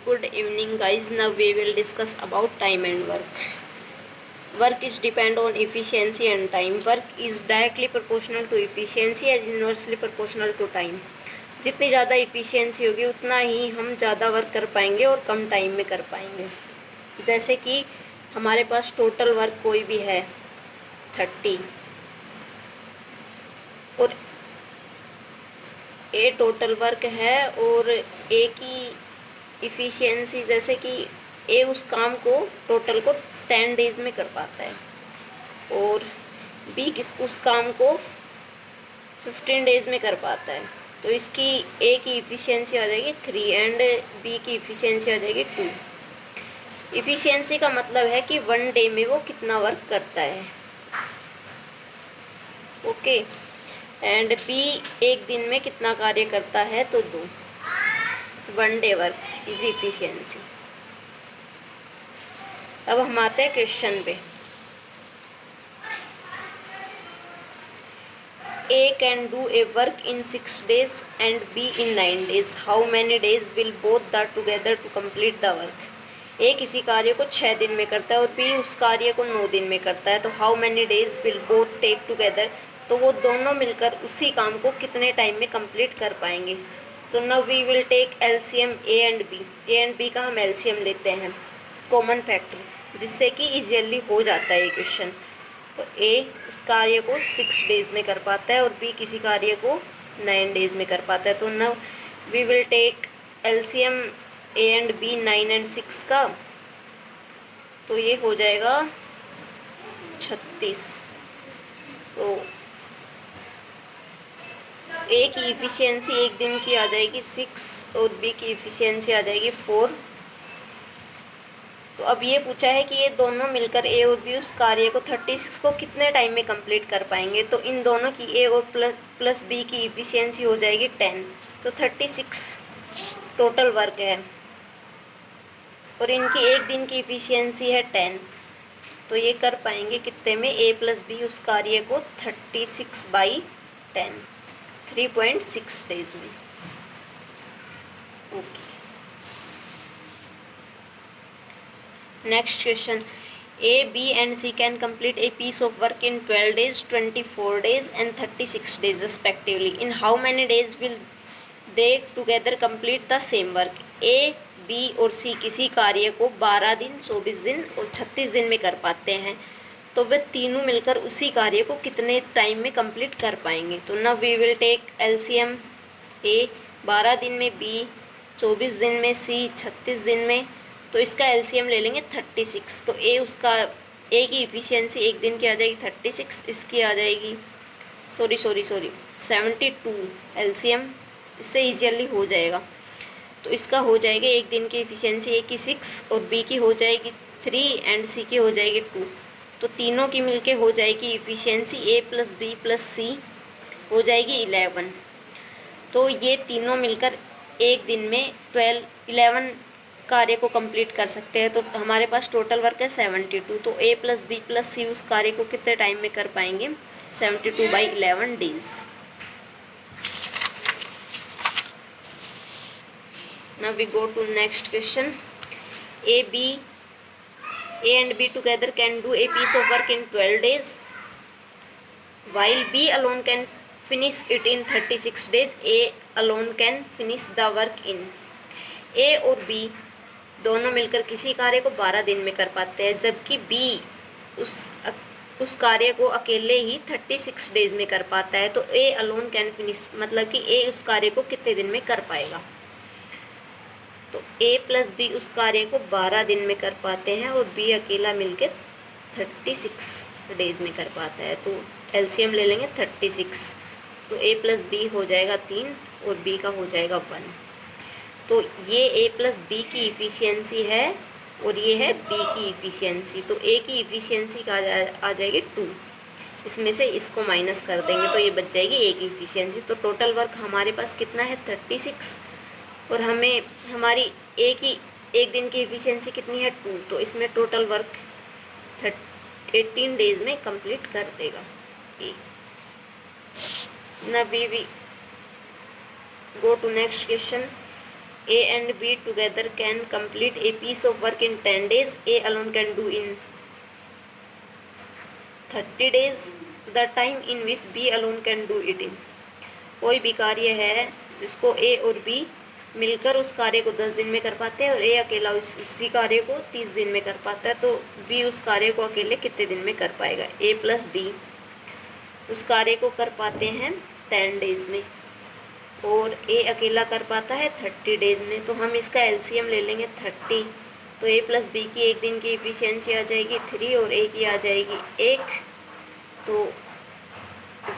Good evening, guys. Now we will discuss about time and work. Work is depend on efficiency and time. Work is directly proportional to efficiency and inversely proportional to time. जितनी ज़्यादा efficiency होगी उतना ही हम ज़्यादा work कर पाएंगे और कम time में कर पाएंगे। जैसे कि हमारे पास टोटल वर्क कोई भी है 30 और ए टोटल वर्क है और ए की इफ़िशियंसी, जैसे कि ए उस काम को टोटल को 10 डेज़ में कर पाता है और बी उस काम को 15 डेज़ में कर पाता है, तो इसकी ए की इफ़िशियंसी आ जाएगी 3 एंड बी की इफ़िशियंसी आ जाएगी 2। इफ़िशियंसी का मतलब है कि 1 डे में वो कितना वर्क करता है। ओके, एंड बी एक दिन में कितना कार्य करता है, तो 2। 1 डे वर्क इज इफ़िशियंसी। अब हम आते हैं क्वेश्चन पे। A can do a work in 6 days and B in 9 days. How many days will both the together to complete the work? A किसी कार्य को 6 दिन में करता है और B उस कार्य को 9 दिन में करता है, तो how many days will both take together? तो वो दोनों मिलकर उसी काम को कितने टाइम में कंप्लीट कर पाएंगे। तो now we will take LCM A and B. A and B का हम LCM लेते हैं, कॉमन फैक्टर, जिससे कि इजीली हो जाता है ये क्वेश्चन। तो ए उस कार्य को 6 डेज़ में कर पाता है और बी किसी कार्य को 9 डेज़ में कर पाता है। तो now we will take LCM A and B 9 and 6 का, तो ये हो जाएगा 36। तो ए की इफ़िशियंसी एक दिन की आ जाएगी 6 और बी की इफ़िशियंसी आ जाएगी 4। तो अब ये पूछा है कि ये दोनों मिलकर ए और बी उस कार्य को 36 को कितने टाइम में कंप्लीट कर पाएंगे। तो इन दोनों की ए और प्लस बी की इफ़िशियंसी हो जाएगी 10। तो 36 टोटल वर्क है और इनकी एक दिन की इफ़िशियंसी है 10। तो ये कर पाएंगे कितने में, ए प्लस बी उस कार्य को 36/10, 3.6 डेज में। Okay, next question. A, B and C can complete a piece of work in 12 days, 24 days and 36 days respectively. In how many days will they together complete the same work? A, B और C किसी कार्य को 12 दिन, 24 दिन और 36 दिन में कर पाते हैं, तो वे तीनों मिलकर उसी कार्य को कितने टाइम में कंप्लीट कर पाएंगे। तो now we will take LCM A 12 दिन में, B 24 दिन में, C 36 दिन में। तो इसका एलसीएम ले लेंगे 36। तो ए उसका ए की इफ़िशियंसी एक दिन की आ जाएगी 36, इसकी आ जाएगी सॉरी 72 एलसीएम, इससे ईजियली हो जाएगा। तो इसका हो जाएगा एक दिन की इफ़िशियंसी ए की 6 और बी की हो जाएगी 3 एंड सी की हो जाएगी 2। तो तीनों की मिलके हो जाएगी इफ़िशियंसी ए प्लस बी प्लस सी हो जाएगी 11। तो ये तीनों मिलकर एक दिन में 11 कार्य को कंप्लीट कर सकते हैं। तो हमारे पास टोटल वर्क है 72। तो A plus B plus C उस कार्य को कितने टाइम में कर पाएंगे, 72/11 days. Now we go to next question. A and B together can do a piece of work in 12 days while B alone can finish it in 36 days. A alone can finish the work in। ए और B दोनों मिलकर किसी कार्य को 12 दिन में कर पाते हैं, जबकि बी उस कार्य को अकेले ही 36 डेज में कर पाता है। तो ए अलोन कैन फिनिश, मतलब कि ए उस कार्य को कितने दिन में कर पाएगा। तो ए प्लस बी उस कार्य को 12 दिन में कर पाते हैं और बी अकेला मिलकर 36 डेज में कर पाता है। तो एलसीएम ले लेंगे 36। तो ए प्लस बी हो जाएगा 3 और बी का हो जाएगा 1। तो ये ए प्लस बी की इफ़िशियंसी है और ये है बी की इफ़िशियंसी। तो ए की इफ़िशियंसी का आ जाएगी 2, इसमें से इसको माइनस कर देंगे तो ये बच जाएगी ए की इफ़िशियंसी। तो टोटल वर्क हमारे पास कितना है 36 और हमें हमारी ए की एक दिन की इफ़िशियंसी कितनी है 2। तो इसमें टोटल वर्क 18 डेज में कंप्लीट कर देगा A. Now we go to next question. A and B together can complete a piece of work in 10 days. A alone can do in 30 days. The time in which B alone can do it in. कोई भी कार्य है जिसको A और B मिलकर उस कार्य को 10 दिन में कर पाते हैं और A अकेला इसी कार्य को 30 दिन में कर पाता है, तो B उस कार्य को अकेले कितने दिन में कर पाएगा? A प्लस B उस कार्य को कर पाते हैं 10 डेज में और A अकेला कर पाता है 30 डेज में। तो हम इसका एलसीएम ले लेंगे 30, तो A प्लस B की एक दिन की इफ़िशियंसी आ जाएगी 3 और A की आ जाएगी 1। तो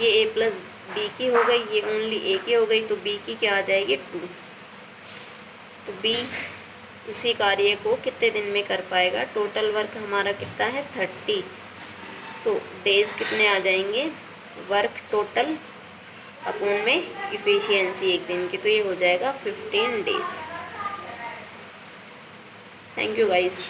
ये A प्लस B की हो गई, ये ओनली A की हो गई, तो B की क्या आ जाएगी 2। तो B उसी कार्य को कितने दिन में कर पाएगा? टोटल वर्क हमारा कितना है 30, तो डेज कितने आ जाएंगे? वर्क टोटल अपॉन में इफ़िशियंसी एक दिन की, तो ये हो जाएगा 15 डेज। Thank you guys.